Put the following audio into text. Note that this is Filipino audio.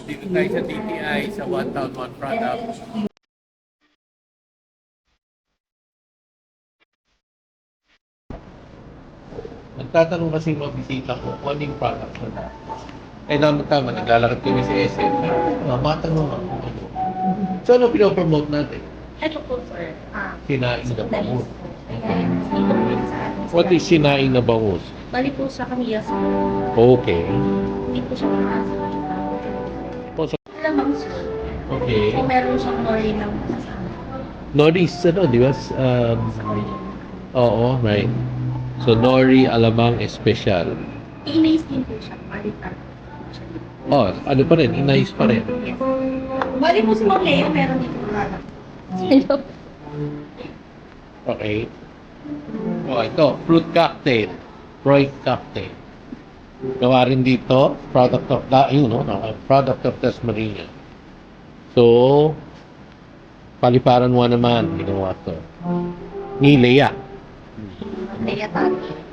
Dito tayo sa DTI sa One Town One Product. Nagtatanong kasi yung mga bisita ko kung ano yung product na. Eh naman tama, naglalakad kami sa SM. Matanong ako kung ano. So ano pinopromote natin? Ito po, sir. Sinaing na bangus. Ayan. Dito po sa atin. What is sinaing na bangus? Bali po sa Camillas po. Okay. Hindi po siya makasa. O, so, Lamang, sir. okay. So, meron siyang nori ng kasama. Nori is ano, di ba? Oo, right. So, nori alamang espesyal. I-inaise din po siya. Bali pa. Oh, ano pa rin? Inayos pa rin. Yes. Bali po si Ma'am Lea, meron dito product. Hello. Okay. Oh, ito. Fruit cocktail. Freud cocktail. Gawa rin dito. Product of, product of Tasmania. So, paliparan mo naman. Ginawa to. Ni Lea. Lea Tati.